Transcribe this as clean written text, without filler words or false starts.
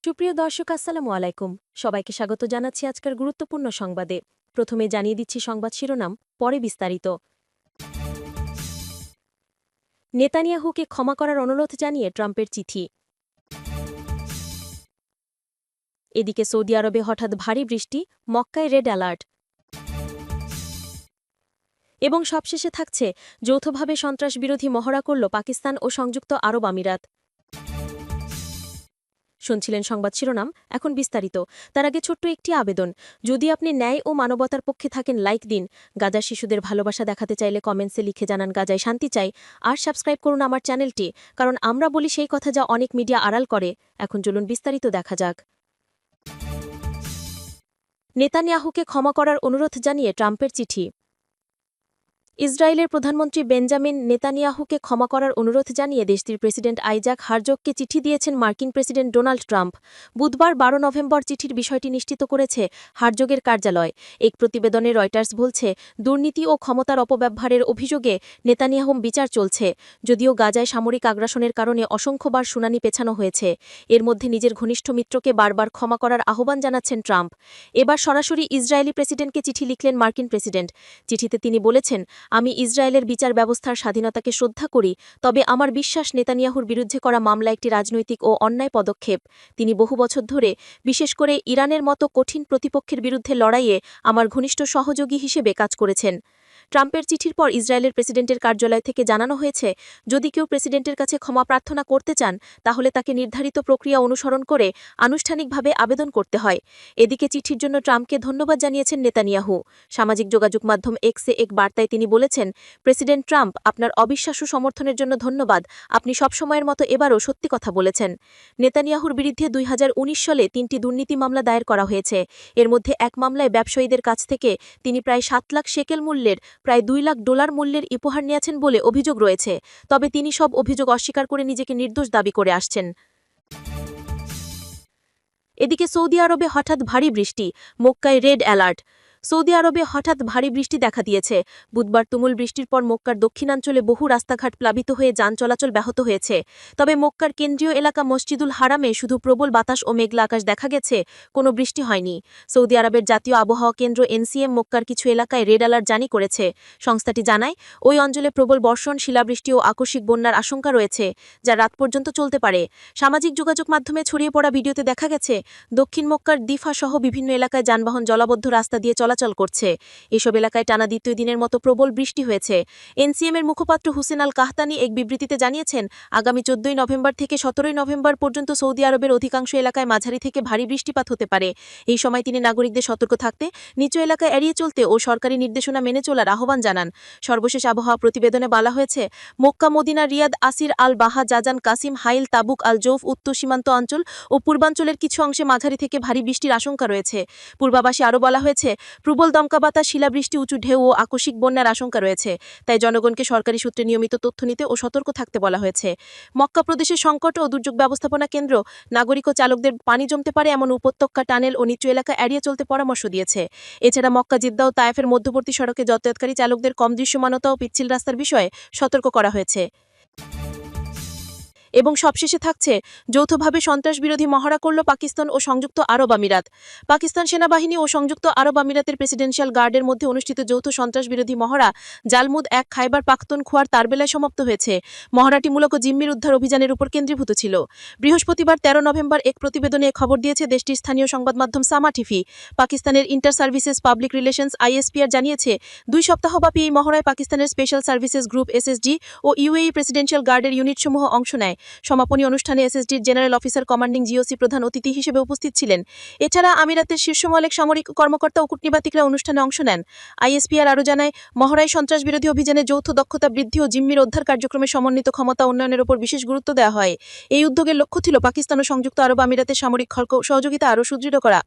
সুপ্রিয় দর্শক আসসালামু আলাইকুম। সবাইকে স্বাগত জানাচ্ছি আজকের গুরুত্বপূর্ণ সংবাদে। প্রথমে জানিয়ে দিচ্ছি সংবাদ শিরোনাম, পরে বিস্তারিত। নেতানিয়াহুকে ক্ষমা করার অনুরোধ জানিয়ে ট্রাম্পের চিঠি। এদিকে সৌদি আরবে হঠাৎ ভারী বৃষ্টি, মক্কায় রেড অ্যালার্ট। এবং সবশেষে থাকছে, যৌথভাবে সন্ত্রাসবিরোধী মহড়া করল পাকিস্তান ও সংযুক্ত আরব আমিরাত। শুনছিলেন সংবাদ শিরোনাম, এখন বিস্তারিত। তার আগে ছোট্ট একটি আবেদন, যদি আপনি ন্যায় ও মানবতার পক্ষে থাকেন লাইক দিন, গাজার শিশুদের ভালোবাসা দেখাতে চাইলে কমেন্টসে লিখে জানান গাজায় শান্তি চাই, আর সাবস্ক্রাইব করুন আমার চ্যানেলটি, কারণ আমরা বলি সেই কথা যা অনেক মিডিয়া আড়াল করে। এখন চলুন বিস্তারিত দেখা যাক। নেতানিয়াহুকে ক্ষমা করার অনুরোধ জানিয়ে ট্রাম্পের চিঠি। ইসরায়েলের প্রধানমন্ত্রী বেঞ্জামিন নেতানিয়াহুকে ক্ষমা করার অনুরোধ জানিয়ে দেশটির প্রেসিডেন্ট আইজাক হারজগকে চিঠি দিয়েছেন মার্কিন প্রেসিডেন্ট ডোনাল্ড ট্রাম্প। বুধবার 12 নভেম্বর চিঠির বিষয়টি নিশ্চিত করেছে হারজগের কার্যালয়। এক প্রতিবেদনে রয়টার্স বলছে, দুর্নীতি ও ক্ষমতার অপব্যবহারের অভিযোগে নেতানিয়াহুর বিচার চলছে, যদিও গাজায় সামরিক আগ্রাসনের কারণে অসংখ্যবার শুনানি পেছানো হয়েছে। এর মধ্যে নিজের ঘনিষ্ঠ মিত্রকে বারবার ক্ষমা করার আহ্বান জানাচ্ছেন ট্রাম্প। এবার সরাসরি ইসরায়েলি প্রেসিডেন্টকে চিঠি লিখলেন মার্কিন প্রেসিডেন্ট। চিঠিতে তিনি বলেছেন, আমি ইসরায়েলের বিচার ব্যবস্থার স্বাধীনতাকে শ্রদ্ধা করি, তবে আমার বিশ্বাস নেতানিয়াহুর বিরুদ্ধে করা মামলা একটি রাজনৈতিক ও অন্যায় পদক্ষেপ। তিনি বহু বছর ধরে, বিশেষ করে ইরানের মতো কঠিন প্রতিপক্ষের বিরুদ্ধে লড়াইয়ে আমার ঘনিষ্ঠ সহযোগী হিসেবে কাজ করেছেন। ট্রাম্পের চিঠির পর ইসরায়েলের প্রেসিডেন্টের কার্যালয় থেকে জানানো হয়েছে, যদি কেউ প্রেসিডেন্টের কাছে ক্ষমা প্রার্থনা করতে চান, তাহলে তাকে নির্ধারিত প্রক্রিয়া অনুসরণ করে আনুষ্ঠানিকভাবে আবেদন করতে হয়। এদিকে চিঠির জন্য ট্রাম্পকে ধন্যবাদ জানিয়েছেন নেতানিয়াহু। সামাজিক যোগাযোগ মাধ্যম এক্সে এক বার্তায় তিনি বলেছেন, প্রেসিডেন্ট ট্রাম্প, আপনার অবিশ্বাস্য সমর্থনের জন্য ধন্যবাদ। আপনি সবসময়ের মতো এবারও সত্যি কথা বলেছেন। নেতানিয়াহুর বিরুদ্ধে 2019 সালে 3টি দুর্নীতি মামলা দায়ের করা হয়েছে। এর মধ্যে এক মামলায় ব্যবসায়ীদের কাছ থেকে তিনি প্রায় 7 লাখ শেকেল মূল্যের, প্রায় $2 লাখ মূল্যের উপহার নিয়েছেন বলে অভিযোগ রয়েছে। তবে তিনি সব অভিযোগ অস্বীকার করে নিজেকে নির্দোষ দাবি করে আসছেন। এদিকে সৌদি আরবে হঠাৎ ভারী বৃষ্টি, মক্কায় রেড অ্যালার্ট। সৌদি আরবে হঠাৎ ভারী বৃষ্টি দেখা দিয়েছে। বুধবার তুমুল বৃষ্টির পর মক্কার দক্ষিণাঞ্চলে বহু রাস্তাঘাট প্লাবিত হয়ে যান চলাচল ব্যাহত হয়েছে। তবে মক্কার কেন্দ্রীয় এলাকা মসজিদুল হারামে শুধু প্রবল বাতাস ও মেঘলা আকাশ দেখা গেছে, কোনো বৃষ্টি হয়নি। সৌদি আরবের জাতীয় আবহাওয়া কেন্দ্র এনসিএম মক্কার কিছু এলাকায় রেড অ্যালার্ট জারি করেছে। সংস্থাটি জানায়, ওই অঞ্চলে প্রবল বর্ষণ, শিলাবৃষ্টি ও আকস্মিক বন্যার আশঙ্কা রয়েছে, যা রাত পর্যন্ত চলতে পারে। সামাজিক যোগাযোগ মাধ্যমে ছড়িয়ে পড়া ভিডিওতে দেখা গেছে, দক্ষিণ মক্কার দিফা সহ বিভিন্ন এলাকায় যানবাহন জলাবদ্ধ রাস্তা দিয়ে চলাচল করছে। এসব এলাকায় টানা দ্বিতীয় দিনের মতো প্রবল বৃষ্টি হয়েছে। এনসিএমের মুখপাত্র হুসেন আল কাহতানি এক বিবৃতিতে জানিয়েছেন, আগামী 14 নভেম্বর থেকে 17 নভেম্বর পর্যন্ত সৌদি আরবের অধিকাংশ এলাকায় মাঝারি থেকে ভারী বৃষ্টিপাত হতে পারে। এই সময় তিনি নাগরিকদের সতর্ক থাকতে, নিচু এলাকায় এড়িয়ে চলতে ও সরকারি নির্দেশনা মেনে চলার আহ্বান জানান। সর্বশেষ আবহাওয়া প্রতিবেদনে বলা হয়েছে, মক্কা, মদিনা, রিয়াদ, আসির আল বাহা, জাজান, কাসিম, হাইল, তাবুক, আল জৌফ, উত্তর সীমান্ত অঞ্চল ও পূর্বাঞ্চলের কিছু অংশে মাঝারি থেকে ভারী বৃষ্টির আশঙ্কা রয়েছে। পূর্বাভাসে আরও বলা হয়েছে, প্রবল দমকা বাতাস, শিলাবৃষ্টি, উঁচু ঢেউ ও আকস্মিক বন্যার আশঙ্কা রয়েছে। তাই জনগণকে সরকারি সূত্রে নিয়মিত তথ্য নিতে ও সতর্ক থাকতে বলা হয়েছে। মক্কা প্রদেশের সংকট ও দুর্যোগ ব্যবস্থাপনা কেন্দ্র নাগরিক ও চালকদের পানি জমতে পারে এমন উপত্যকা, টানেল ও নিচু এলাকা এড়িয়ে চলতে পরামর্শ দিয়েছে। এছাড়া মক্কা, জিদ্দা ও তায়েফের মধ্যবর্তী সড়কে যাতায়াতকারী চালকদের কম দৃশ্যমানতা ও পিচ্ছিল রাস্তার বিষয়ে সতর্ক করা হয়েছে। এবং সবশেষে থাকছে, যৌথভাবে সন্ত্রাসবিরোধী মহড়া করল পাকিস্তান ও সংযুক্ত আরব আমিরাত। পাকিস্তান সেনাবাহিনী ও সংযুক্ত আরব আমিরাতের প্রেসিডেন্সিয়াল গার্ডের মধ্যে অনুষ্ঠিত যৌথ সন্ত্রাসবিরোধী মহড়া জালমুদ 1 খাইবার পাখতুনখোয়ার তারবেলায় সমাপ্ত হয়েছে। মহড়াটি মূলত জিম্মির উদ্ধার অভিযানের উপর কেন্দ্রীভূত ছিল। বৃহস্পতিবার 13 নভেম্বর এক প্রতিবেদনে খবর দিয়েছে দেশটির স্থানীয় সংবাদ মাধ্যম সামা টিভি। পাকিস্তানের inter services public relations ISPR জানিয়েছে, 2 সপ্তাহব্যাপী এই মহড়ায় পাকিস্তানের স্পেশাল সার্ভিসেস গ্রুপ এসএসডি ও ইউএই প্রেসিডেন্সিয়াল গার্ডের ইউনিটসমূহ অংশ নেয়। সমাপনী অনুষ্ঠানে এসএসডির জেনারেল অফিসার কমান্ডিং জিওসি প্রধান অতিথি হিসেবে উপস্থিত ছিলেন। এছাড়া আমিরাতের শীর্ষমহলের সামরিক কর্মকর্তা ও কূটনীতিকরা অনুষ্ঠানে অংশ নেন। আইএসপিআর আরও জানায়, মহড়ায় সন্ত্রাসবিরোধী অভিযানে যৌথ দক্ষতা বৃদ্ধি ও জিম্মির উদ্ধার কার্যক্রমে সমন্বিত ক্ষমতা উন্নয়নের উপর বিশেষ গুরুত্ব দেওয়া হয়। এই উদ্যোগের লক্ষ্য ছিল পাকিস্তান ও সংযুক্ত আরব আমিরাতের সামরিক সহযোগিতা আরও সুদৃঢ় করা।